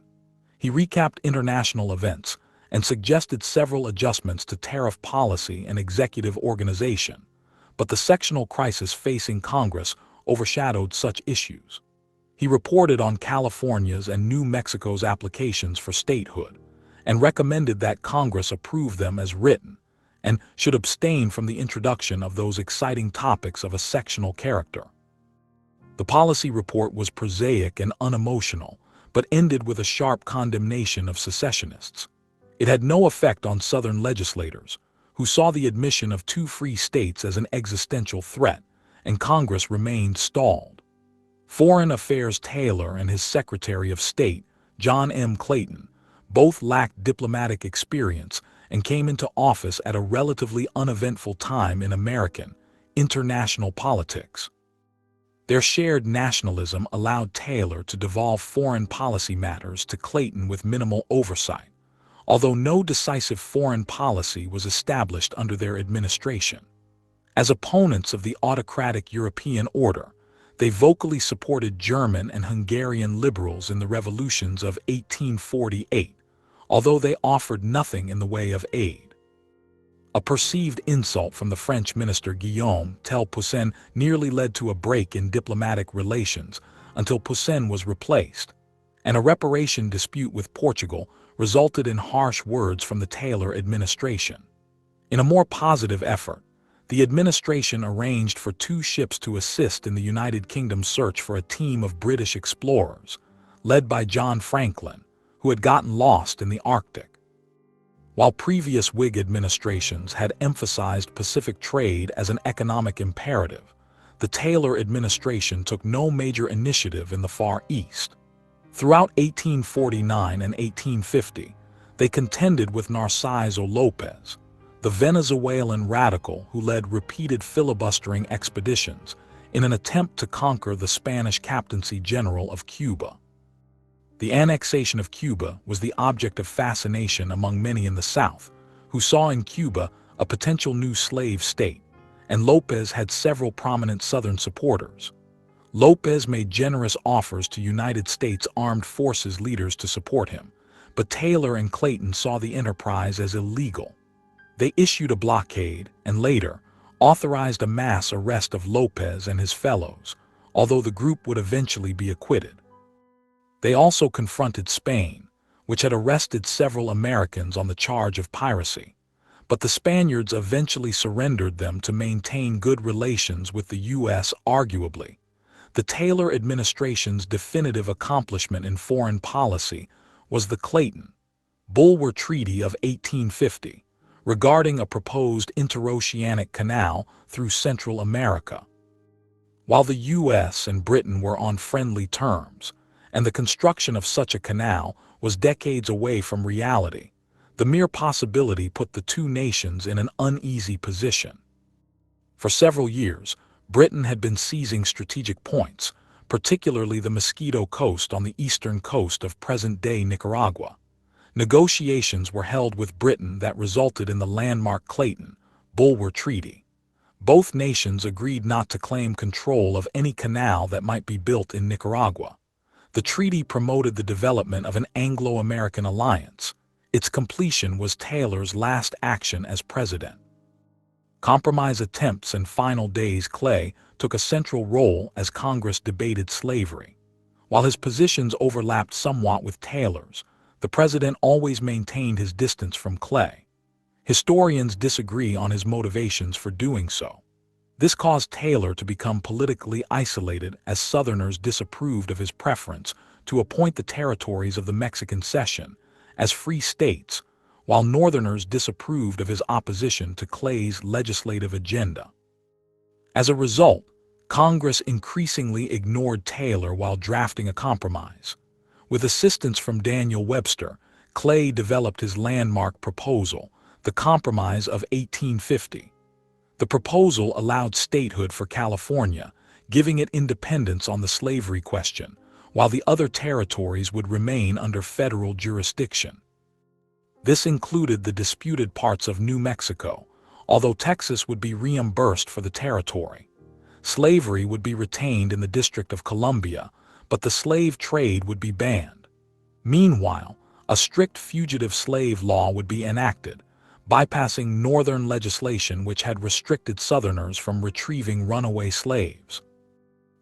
He recapped international events and suggested several adjustments to tariff policy and executive organization, but the sectional crisis facing Congress overshadowed such issues. He reported on California's and New Mexico's applications for statehood and recommended that Congress approve them as written and should abstain from the introduction of those exciting topics of a sectional character. The policy report was prosaic and unemotional, but ended with a sharp condemnation of secessionists. It had no effect on Southern legislators, who saw the admission of two free states as an existential threat, and Congress remained stalled. Foreign Affairs Taylor and his Secretary of State, John M. Clayton, both lacked diplomatic experience and came into office at a relatively uneventful time in American, international politics. Their shared nationalism allowed Taylor to devolve foreign policy matters to Clayton with minimal oversight, although no decisive foreign policy was established under their administration. As opponents of the autocratic European order, they vocally supported German and Hungarian liberals in the revolutions of 1848, although they offered nothing in the way of aid. A perceived insult from the French minister Guillaume Tell Poussin nearly led to a break in diplomatic relations until Poussin was replaced, and a reparation dispute with Portugal resulted in harsh words from the Taylor administration. In a more positive effort, the administration arranged for two ships to assist in the United Kingdom's search for a team of British explorers, led by John Franklin, who had gotten lost in the Arctic. While previous Whig administrations had emphasized Pacific trade as an economic imperative, the Taylor administration took no major initiative in the Far East. Throughout 1849 and 1850, they contended with Narciso Lopez, the Venezuelan radical who led repeated filibustering expeditions, in an attempt to conquer the Spanish captaincy general of Cuba. The annexation of Cuba was the object of fascination among many in the South, who saw in Cuba a potential new slave state, and Lopez had several prominent Southern supporters. Lopez made generous offers to United States Armed Forces leaders to support him, but Taylor and Clayton saw the enterprise as illegal. They issued a blockade and later authorized a mass arrest of Lopez and his fellows, although the group would eventually be acquitted. They also confronted Spain, which had arrested several Americans on the charge of piracy, but the Spaniards eventually surrendered them to maintain good relations with the U.S. Arguably, the Taylor administration's definitive accomplishment in foreign policy was the Clayton-Bulwer Treaty of 1850, regarding a proposed interoceanic canal through Central America. While the U.S. and Britain were on friendly terms, and the construction of such a canal was decades away from reality, the mere possibility put the two nations in an uneasy position. For several years, Britain had been seizing strategic points, particularly the Mosquito Coast on the eastern coast of present-day Nicaragua. Negotiations were held with Britain that resulted in the landmark Clayton-Bulwer Treaty. Both nations agreed not to claim control of any canal that might be built in Nicaragua. The treaty promoted the development of an Anglo-American alliance. Its completion was Taylor's last action as president. Compromise attempts and final days. Clay took a central role as Congress debated slavery. While his positions overlapped somewhat with Taylor's, the president always maintained his distance from Clay. Historians disagree on his motivations for doing so. This caused Taylor to become politically isolated as Southerners disapproved of his preference to appoint the territories of the Mexican Cession as free states, while Northerners disapproved of his opposition to Clay's legislative agenda. As a result, Congress increasingly ignored Taylor while drafting a compromise. With assistance from Daniel Webster, Clay developed his landmark proposal, the Compromise of 1850. The proposal allowed statehood for California, giving it independence on the slavery question, while the other territories would remain under federal jurisdiction. This included the disputed parts of New Mexico, although Texas would be reimbursed for the territory. Slavery would be retained in the District of Columbia, but the slave trade would be banned. Meanwhile, a strict fugitive slave law would be enacted, bypassing Northern legislation which had restricted Southerners from retrieving runaway slaves.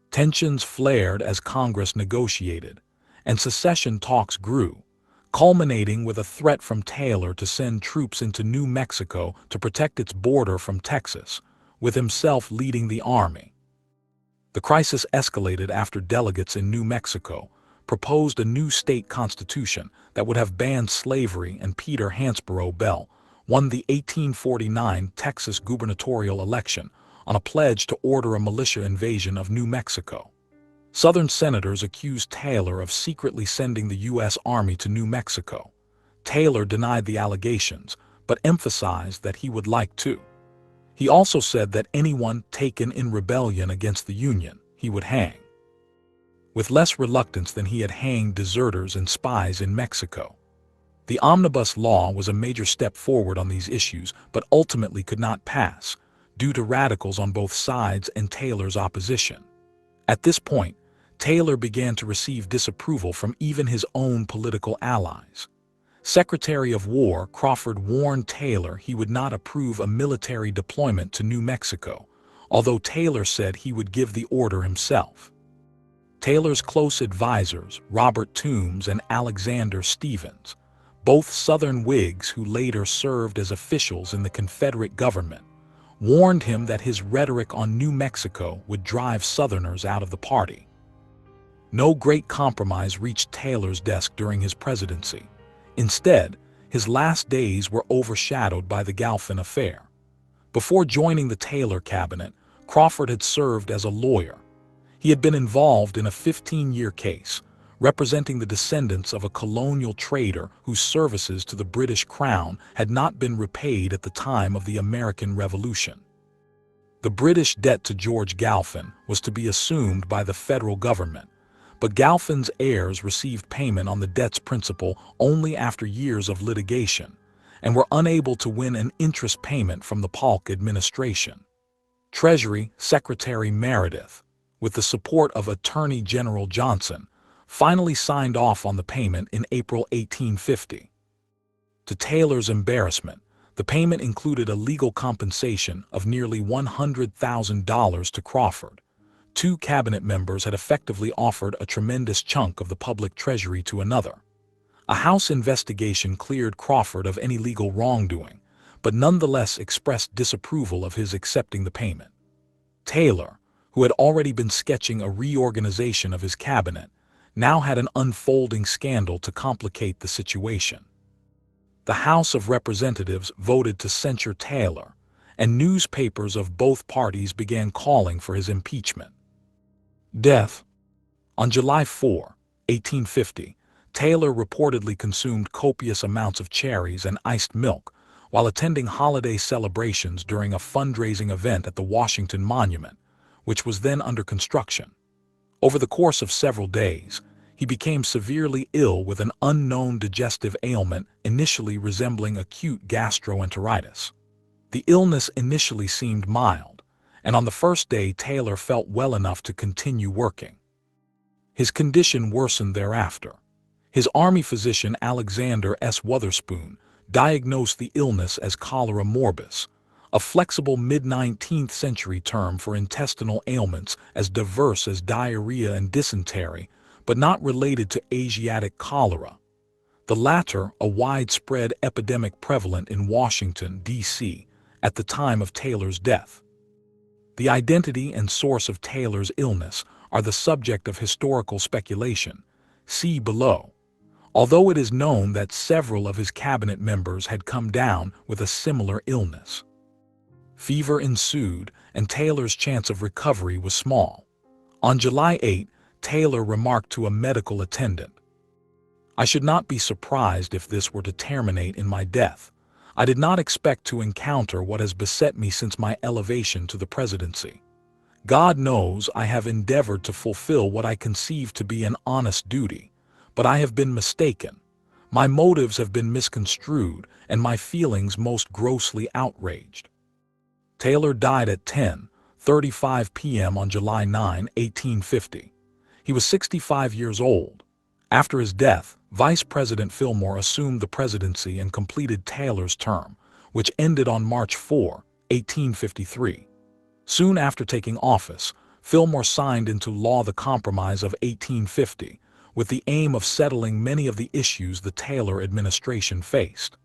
Tensions flared as Congress negotiated, and secession talks grew, culminating with a threat from Taylor to send troops into New Mexico to protect its border from Texas, with himself leading the army. The crisis escalated after delegates in New Mexico proposed a new state constitution that would have banned slavery, and Peter Hansborough Bell won the 1849 Texas gubernatorial election on a pledge to order a militia invasion of New Mexico. Southern senators accused Taylor of secretly sending the U.S. Army to New Mexico. Taylor denied the allegations, but emphasized that he would like to. He also said that anyone taken in rebellion against the Union, he would hang. With less reluctance than he had hanged deserters and spies in Mexico. The Omnibus Law was a major step forward on these issues, but ultimately could not pass, due to radicals on both sides and Taylor's opposition. At this point, Taylor began to receive disapproval from even his own political allies. Secretary of War Crawford warned Taylor he would not approve a military deployment to New Mexico, although Taylor said he would give the order himself. Taylor's close advisors, Robert Toombs and Alexander Stephens, both Southern Whigs who later served as officials in the Confederate government, warned him that his rhetoric on New Mexico would drive Southerners out of the party. No great compromise reached Taylor's desk during his presidency. Instead, his last days were overshadowed by the Galphin affair. Before joining the Taylor cabinet, Crawford had served as a lawyer. He had been involved in a 15-year case, representing the descendants of a colonial trader whose services to the British Crown had not been repaid at the time of the American Revolution. The British debt to George Galphin was to be assumed by the federal government, but Galphin's heirs received payment on the debt's principal only after years of litigation, and were unable to win an interest payment from the Polk administration. Treasury Secretary Meredith, with the support of Attorney General Johnson, finally signed off on the payment in April 1850. To Taylor's embarrassment, the payment included a legal compensation of nearly $100,000 to Crawford. Two cabinet members had effectively offered a tremendous chunk of the public treasury to another. A House investigation cleared Crawford of any legal wrongdoing, but nonetheless expressed disapproval of his accepting the payment. Taylor, who had already been sketching a reorganization of his cabinet, now had an unfolding scandal to complicate the situation. The House of Representatives voted to censure Taylor, and newspapers of both parties began calling for his impeachment. Death. On July 4, 1850, Taylor reportedly consumed copious amounts of cherries and iced milk while attending holiday celebrations during a fundraising event at the Washington Monument, which was then under construction. Over the course of several days, he became severely ill with an unknown digestive ailment initially resembling acute gastroenteritis. The illness initially seemed mild, and on the first day Taylor felt well enough to continue working. His condition worsened thereafter. His army physician Alexander S. Wotherspoon diagnosed the illness as cholera morbus, a flexible mid-19th century term for intestinal ailments as diverse as diarrhea and dysentery, but not related to Asiatic cholera. The latter, a widespread epidemic prevalent in Washington, D.C., at the time of Taylor's death. The identity and source of Taylor's illness are the subject of historical speculation. See below. Although it is known that several of his cabinet members had come down with a similar illness. Fever ensued, and Taylor's chance of recovery was small. On July 8, Taylor remarked to a medical attendant, "I should not be surprised if this were to terminate in my death. I did not expect to encounter what has beset me since my elevation to the presidency. God knows I have endeavored to fulfill what I conceive to be an honest duty, but I have been mistaken. My motives have been misconstrued, and my feelings most grossly outraged." Taylor died at 10:35 p.m. on July 9, 1850. He was 65 years old. After his death, Vice President Fillmore assumed the presidency and completed Taylor's term, which ended on March 4, 1853. Soon after taking office, Fillmore signed into law the Compromise of 1850, with the aim of settling many of the issues the Taylor administration faced.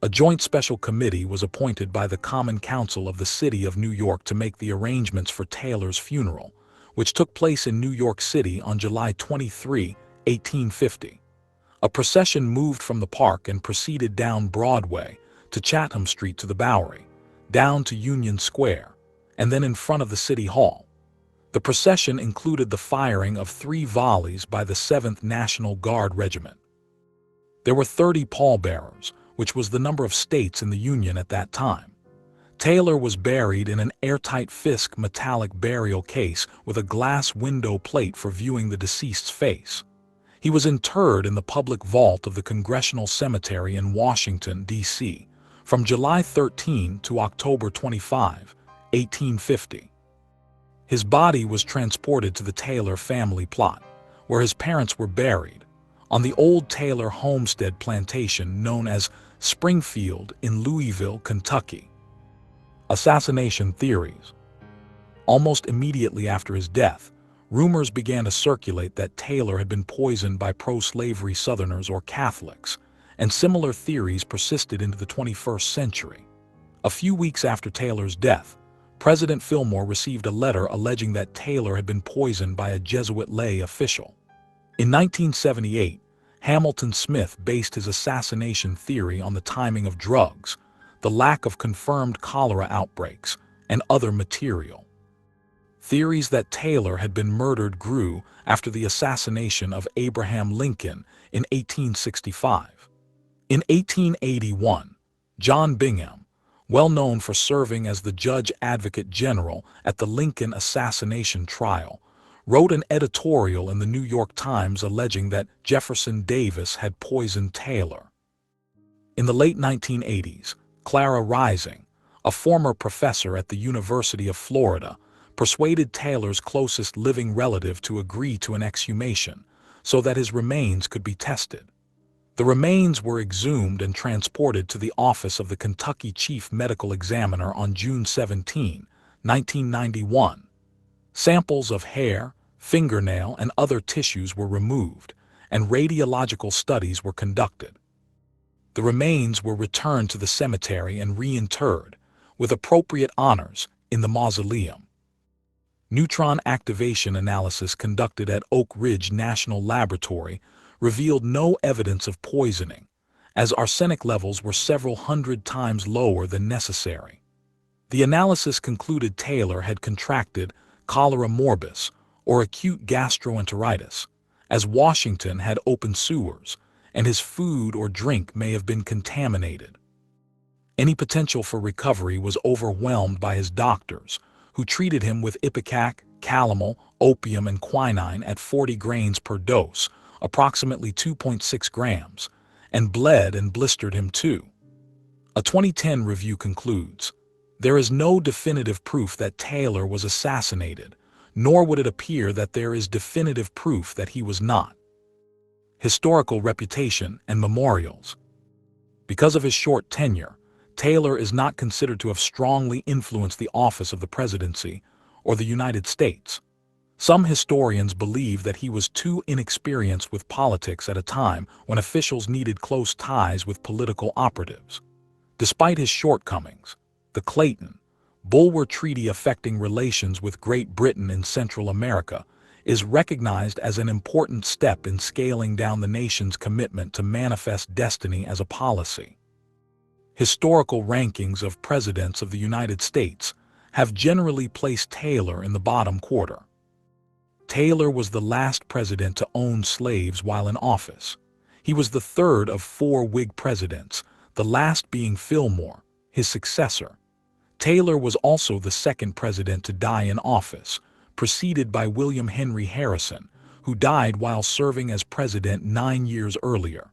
A joint special committee was appointed by the Common Council of the City of New York to make the arrangements for Taylor's funeral, which took place in New York City on July 23, 1850. A procession moved from the park and proceeded down Broadway to Chatham Street to the Bowery, down to Union Square, and then in front of the City Hall. The procession included the firing of 3 volleys by the 7th National Guard Regiment. There were 30 pallbearers, which was the number of states in the Union at that time. Taylor was buried in an airtight Fisk metallic burial case with a glass window plate for viewing the deceased's face. He was interred in the public vault of the Congressional Cemetery in Washington, D.C., from July 13 to October 25, 1850. His body was transported to the Taylor family plot, where his parents were buried, on the old Taylor homestead plantation known as Springfield in Louisville, Kentucky. Assassination theories. Almost immediately after his death, rumors began to circulate that Taylor had been poisoned by pro-slavery Southerners or Catholics, and similar theories persisted into the 21st century. A few weeks after Taylor's death, President Fillmore received a letter alleging that Taylor had been poisoned by a Jesuit lay official. In 1978, Hamilton Smith based his assassination theory on the timing of drugs, the lack of confirmed cholera outbreaks, and other material. Theories that Taylor had been murdered grew after the assassination of Abraham Lincoln in 1865. In 1881, John Bingham, well known for serving as the Judge Advocate General at the Lincoln assassination trial, wrote an editorial in the New York Times alleging that Jefferson Davis had poisoned Taylor. In the late 1980s, Clara Rising, a former professor at the University of Florida, persuaded Taylor's closest living relative to agree to an exhumation so that his remains could be tested. The remains were exhumed and transported to the office of the Kentucky Chief Medical Examiner on June 17, 1991. Samples of hair, fingernail, and other tissues were removed, and radiological studies were conducted. The remains were returned to the cemetery and reinterred, with appropriate honors, in the mausoleum. Neutron activation analysis conducted at Oak Ridge National Laboratory revealed no evidence of poisoning, as arsenic levels were several hundred times lower than necessary. The analysis concluded Taylor had contracted cholera morbus, or acute gastroenteritis, as Washington had open sewers, and his food or drink may have been contaminated. Any potential for recovery was overwhelmed by his doctors, who treated him with ipecac, calomel, opium, and quinine at 40 grains per dose, approximately 2.6 grams, and bled and blistered him too. A 2010 review concludes, "There is no definitive proof that Taylor was assassinated, nor would it appear that there is definitive proof that he was not." Historical reputation and memorials. Because of his short tenure, Taylor is not considered to have strongly influenced the office of the presidency or the United States. Some historians believe that he was too inexperienced with politics at a time when officials needed close ties with political operatives. Despite his shortcomings, the Clayton-Bulwer Treaty affecting relations with Great Britain in Central America is recognized as an important step in scaling down the nation's commitment to manifest destiny as a policy. Historical rankings of presidents of the United States have generally placed Taylor in the bottom quarter. Taylor was the last president to own slaves while in office. He was the third of 4 Whig presidents, the last being Fillmore, his successor. Taylor was also the second president to die in office, preceded by William Henry Harrison, who died while serving as president 9 years earlier.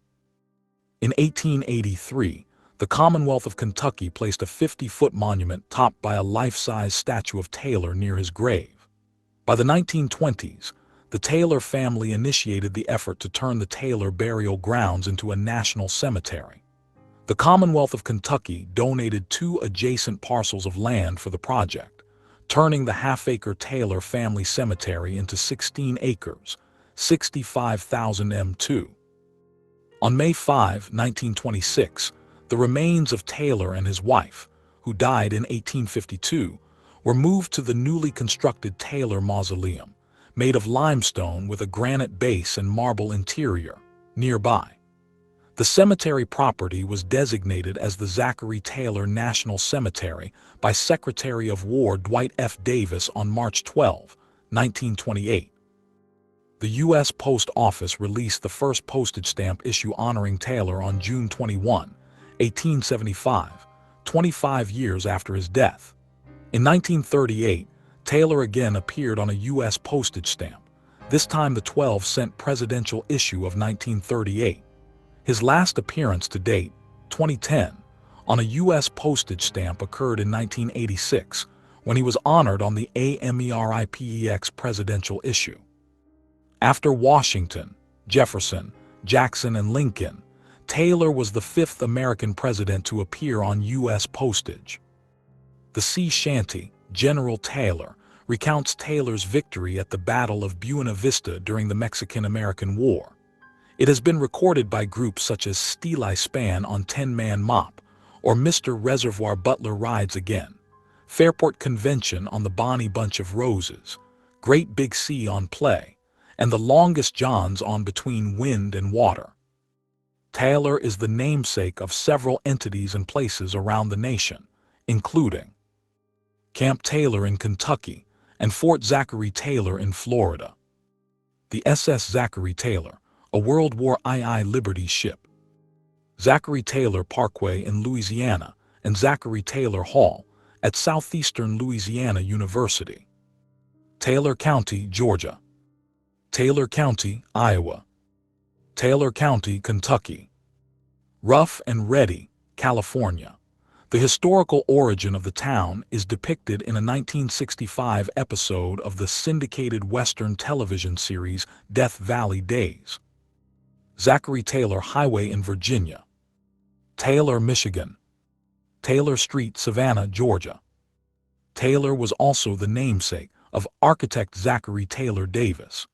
In 1883, the Commonwealth of Kentucky placed a 50-foot monument topped by a life-size statue of Taylor near his grave. By the 1920s, the Taylor family initiated the effort to turn the Taylor burial grounds into a national cemetery. The Commonwealth of Kentucky donated 2 adjacent parcels of land for the project, turning the half-acre Taylor family cemetery into 16 acres, 65,000 m². On May 5, 1926, the remains of Taylor and his wife, who died in 1852, were moved to the newly constructed Taylor Mausoleum, made of limestone with a granite base and marble interior, nearby. The cemetery property was designated as the Zachary Taylor National Cemetery by Secretary of War Dwight F. Davis on March 12, 1928. The U.S. Post Office released the first postage stamp issue honoring Taylor on June 21, 1875, 25 years after his death. In 1938, Taylor again appeared on a U.S. postage stamp, this time the 12-cent presidential issue of 1938. His last appearance to date, 2010, on a U.S. postage stamp occurred in 1986, when he was honored on the AMERIPEX presidential issue. After Washington, Jefferson, Jackson, and Lincoln, Taylor was the 5th American president to appear on U.S. postage. The sea shanty, General Taylor, recounts Taylor's victory at the Battle of Buena Vista during the Mexican-American War. It has been recorded by groups such as Steely Span on 10-Man Mop, or Mr. Reservoir Butler Rides Again, Fairport Convention on the Bonnie Bunch of Roses, Great Big Sea on Play, and the Longest Johns on Between Wind and Water. Taylor is the namesake of several entities and places around the nation, including Camp Taylor in Kentucky and Fort Zachary Taylor in Florida, the SS Zachary Taylor, a World War II Liberty ship, Zachary Taylor Parkway in Louisiana, and Zachary Taylor Hall at Southeastern Louisiana University. Taylor County, Georgia. Taylor County, Iowa. Taylor County, Kentucky. Rough and Ready, California. The historical origin of the town is depicted in a 1965 episode of the syndicated Western television series Death Valley Days. Zachary Taylor Highway in Virginia. Taylor, Michigan. Taylor Street, Savannah, Georgia. Taylor was also the namesake of architect Zachary Taylor Davis.